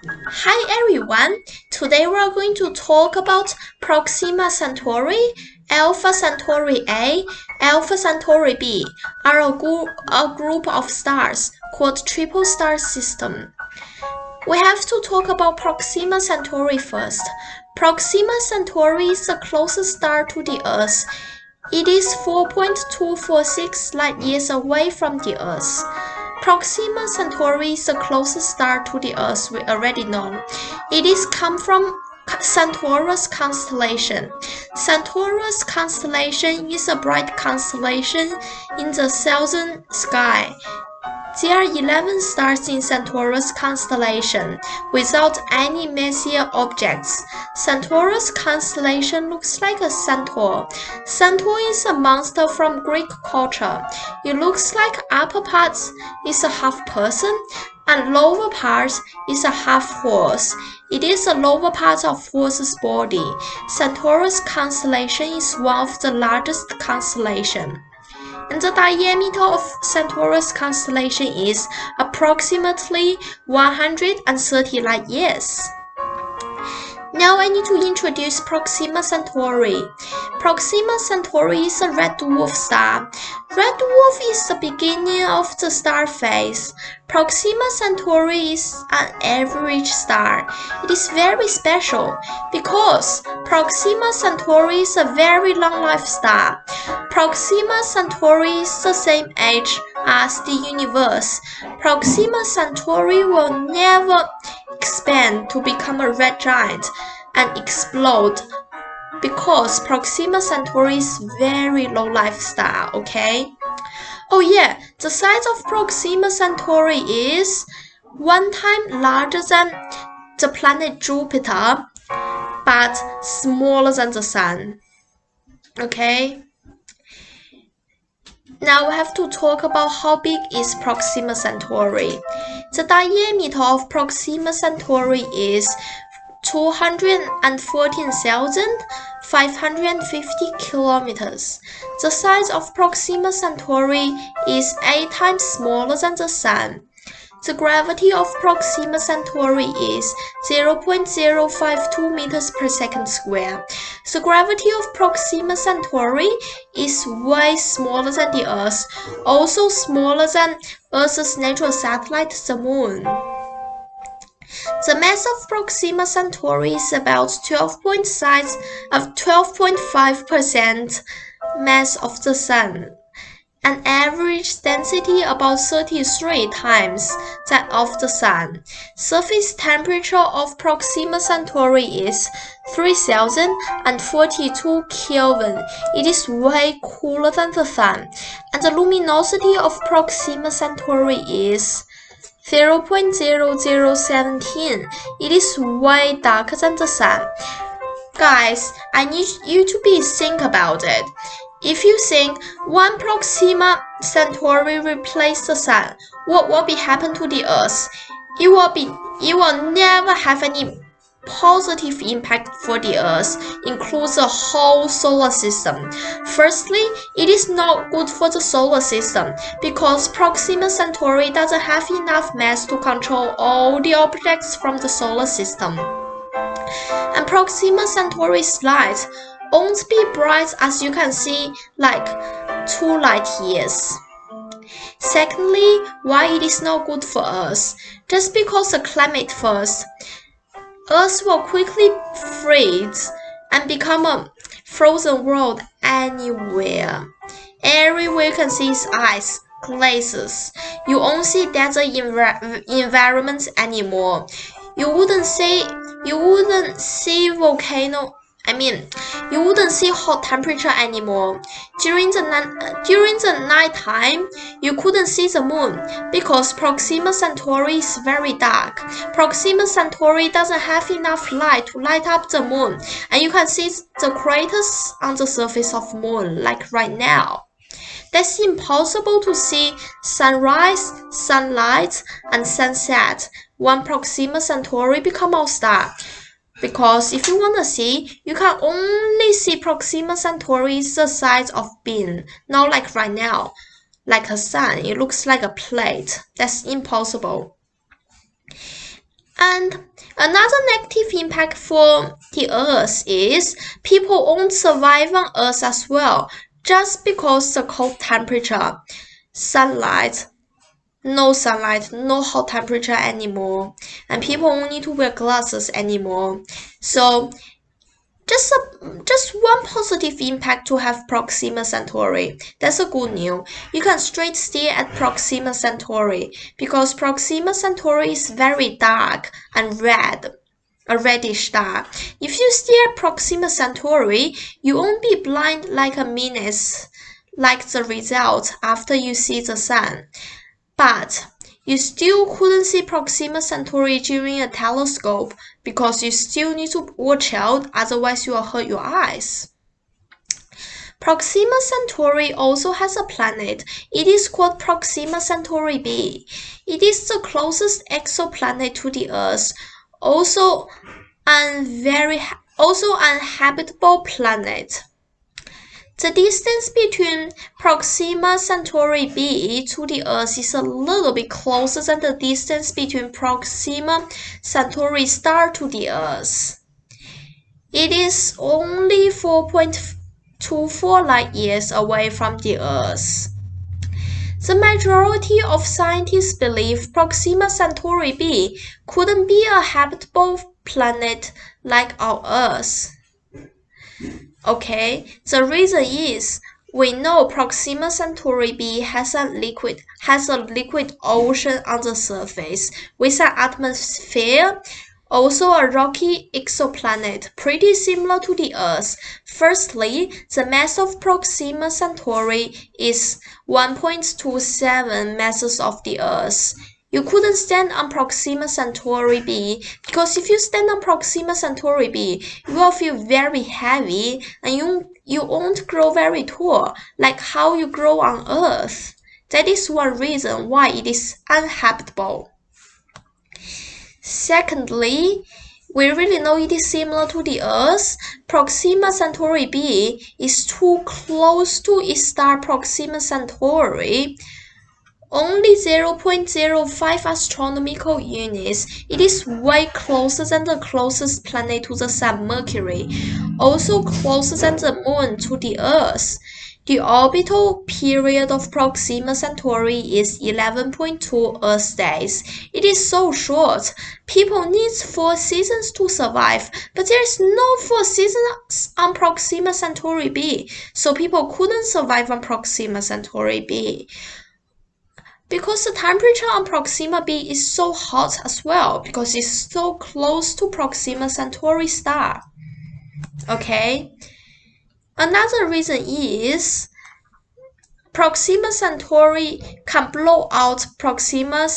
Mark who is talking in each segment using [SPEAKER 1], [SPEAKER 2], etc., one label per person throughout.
[SPEAKER 1] Hi everyone! Today we are going to talk about Proxima Centauri, Alpha Centauri A, Alpha Centauri B are a group of stars called triple star system. We have to talk about Proxima Centauri first. Proxima Centauri is the closest star to the Earth. It is 4.246 light years away from the Earth. Proxima Centauri is the closest star to the Earth we already know. It is come from Centaurus constellation. Centaurus constellation is a bright constellation in the southern sky. There are 11 stars in Centaurus constellation, without any massive objects. Centaurus constellation looks like a centaur. Centaur is a monster from Greek culture. It looks like upper parts is a half person, and lower parts is a half horse. It is the lower part of horse's body. Centaurus constellation is one of the largest constellation. And the diameter of Centaurus constellation is approximately 130 light years. Now I need to introduce Proxima Centauri. Proxima Centauri is a red dwarf star. Red dwarf is the beginning of the star phase. Proxima Centauri is an average star. It is very special because Proxima Centauri is a very long-life star. Proxima Centauri is the same age as the universe. Proxima Centauri will never expand to become a red giant and explode because Proxima Centauri is very low-life star, okay? Oh yeah, the size of Proxima Centauri is 1 time larger than the planet Jupiter, but smaller than the Sun, okay? Now we have to talk about how big is Proxima Centauri. The diameter of Proxima Centauri is 214,550 kilometers. The size of Proxima Centauri is 8 times smaller than the Sun. The gravity of Proxima Centauri is 0.052 meters per second square. The gravity of Proxima Centauri is way smaller than the Earth, also smaller than Earth's natural satellite, the Moon. The mass of Proxima Centauri is about 12.5% mass of the Sun. An average density about 33 times that of the Sun. Surface temperature of Proxima Centauri is 3042 Kelvin. It is way cooler than the Sun. And the luminosity of Proxima Centauri is 0.0017. It is way darker than the Sun. Guys, I need you to think about it. If you think one Proxima Centauri replaced the Sun, what will happen to the Earth? It will never have any positive impact for the Earth, includes the whole solar system. Firstly, it is not good for the solar system because Proxima Centauri doesn't have enough mass to control all the objects from the solar system. And Proxima Centauri's light won't be bright as you can see like 2 light years. Secondly, why it is not good for us? Just because the climate first. Earth will quickly freeze and become a frozen world anywhere. Everywhere you can see is ice, glaciers. You won't see desert environments anymore. You wouldn't see volcano. You wouldn't see hot temperature anymore. During the night time, you couldn't see the moon because Proxima Centauri is very dark. Proxima Centauri doesn't have enough light to light up the moon, and you can see the craters on the surface of the moon like right now. That's impossible to see sunrise, sunlight, and sunset when Proxima Centauri become our star. Because if you want to see, you can only see Proxima Centauri is the size of bean, not like right now, like a sun. It looks like a plate. That's impossible. And another negative impact for the Earth is people won't survive on Earth as well, just because the cold temperature, sunlight, no sunlight, no hot temperature anymore, and people won't need to wear glasses anymore. So just one positive impact to have Proxima Centauri. That's a good news. You can straight stare at Proxima Centauri because Proxima Centauri is very dark and red, a reddish star. If you stare at Proxima Centauri, you won't be blind like a menace, like the result after you see the sun. But you still couldn't see Proxima Centauri during a telescope because you still need to watch out, otherwise you will hurt your eyes. Proxima Centauri also has a planet. It is called Proxima Centauri b. It is the closest exoplanet to the Earth, also an habitable planet. The distance between Proxima Centauri b to the Earth is a little bit closer than the distance between Proxima Centauri star to the Earth. It is only 4.24 light years away from the Earth. The majority of scientists believe Proxima Centauri b couldn't be a habitable planet like our Earth. Okay, the reason is we know Proxima Centauri b has a liquid ocean on the surface with an atmosphere, also a rocky exoplanet pretty similar to the Earth. Firstly, the mass of Proxima Centauri is 1.27 masses of the Earth. You couldn't stand on Proxima Centauri b because if you stand on Proxima Centauri b, you will feel very heavy and you won't grow very tall like how you grow on Earth. That is one reason why it is uninhabitable. Secondly, we really know it is similar to the Earth. Proxima Centauri b is too close to its star Proxima Centauri. Only 0.05 astronomical units. It is way closer than the closest planet to the Sun, Mercury, also closer than the Moon to the Earth. The orbital period of Proxima Centauri is 11.2 Earth days. It is so short. People need 4 seasons to survive, but there is no 4 seasons on Proxima Centauri b, so people couldn't survive on Proxima Centauri b. Because the temperature on Proxima b is so hot as well, because it's so close to Proxima Centauri star. Okay. Another reason is Proxima Centauri can blow out Proxima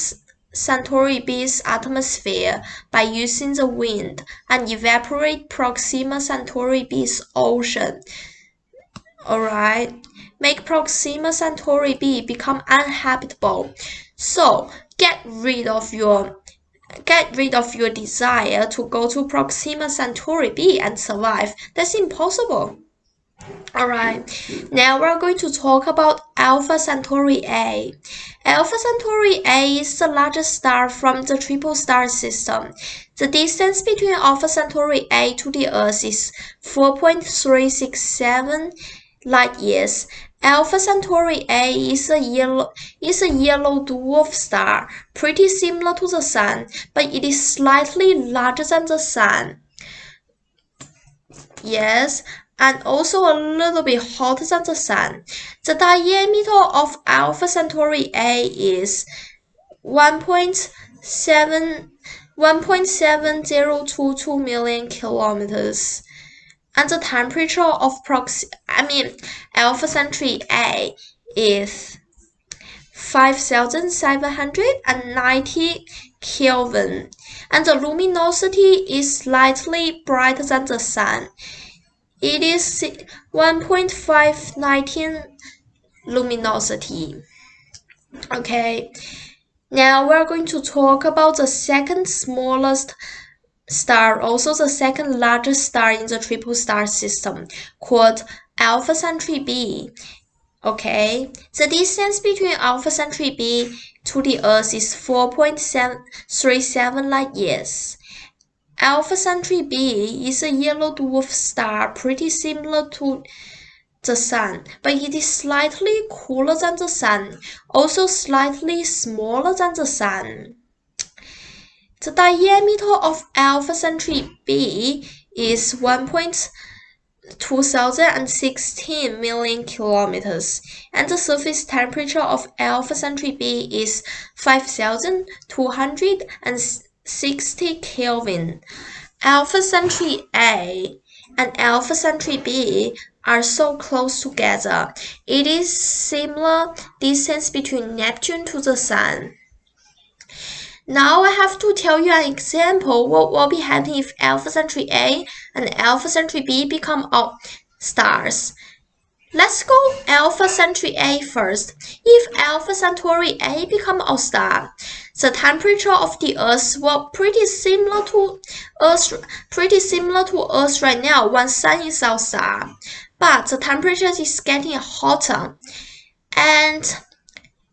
[SPEAKER 1] Centauri b's atmosphere by using the wind and evaporate Proxima Centauri b's ocean. Alright, make Proxima Centauri b become uninhabitable. So get rid of your desire to go to Proxima Centauri b and survive. That's impossible. Alright, now we're going to talk about Alpha Centauri A. Alpha Centauri A is the largest star from the triple star system. The distance between Alpha Centauri A to the Earth is 4.367 light years. Alpha Centauri A is a yellow dwarf star, pretty similar to the Sun, but it is slightly larger than the Sun. Yes, and also a little bit hotter than the Sun. The diameter of Alpha Centauri A is 1.7022 million kilometers. And the temperature of Alpha Centauri A is 5,790 Kelvin, and the luminosity is slightly brighter than the Sun. It is 1.519 luminosity. Okay, now we're going to talk about the second smallest star, also the second largest star in the triple star system, called Alpha Centauri b. Okay, the distance between Alpha Centauri b to the Earth is 4.37 light years. Alpha Centauri b is a yellow dwarf star pretty similar to the Sun, but it is slightly cooler than the Sun, also slightly smaller than the Sun. The diameter of Alpha Centauri b is 1.2016 million kilometers, and the surface temperature of Alpha Centauri b is 5,260 Kelvin. Alpha Centauri A and Alpha Centauri b are so close together. It is similar distance between Neptune to the Sun. Now I have to tell you an example what will be happening if Alpha Centauri A and Alpha Centauri b become stars. Let's go Alpha Centauri A first. If Alpha Centauri A become a star, the temperature of the Earth will pretty similar to Earth right now when Sun is our star. But the temperature is getting hotter, and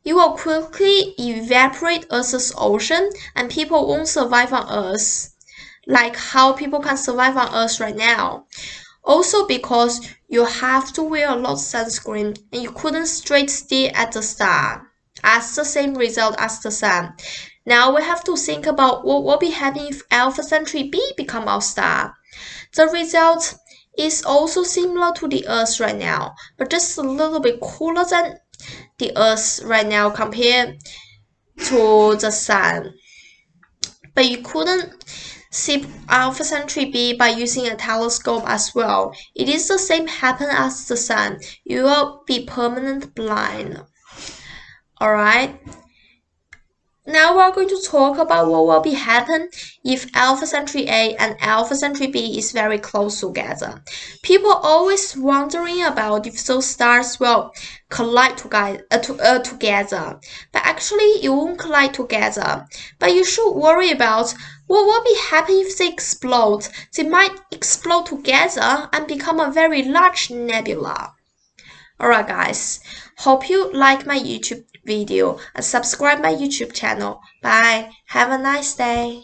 [SPEAKER 1] it will quickly evaporate Earth's ocean, and people won't survive on Earth like how people can survive on Earth right now. Also because you have to wear a lot of sunscreen and you couldn't straight stare at the star as the same result as the Sun. Now we have to think about what will be happening if Alpha Centauri b become our star. The result is also similar to the Earth right now, but just a little bit cooler than the Earth right now compared to the Sun. But you couldn't see Alpha Centauri b by using a telescope as well. It is the same happen as the Sun. You will be permanent blind. Alright. Now we're going to talk about what will be happen if Alpha Centauri A and Alpha Centauri b is very close together. People are always wondering about if those stars will collide together. But actually, it won't collide together. But you should worry about what will be happen if they explode. They might explode together and become a very large nebula. Alright guys, hope you like my YouTube video and subscribe my YouTube channel. Bye. Have a nice day.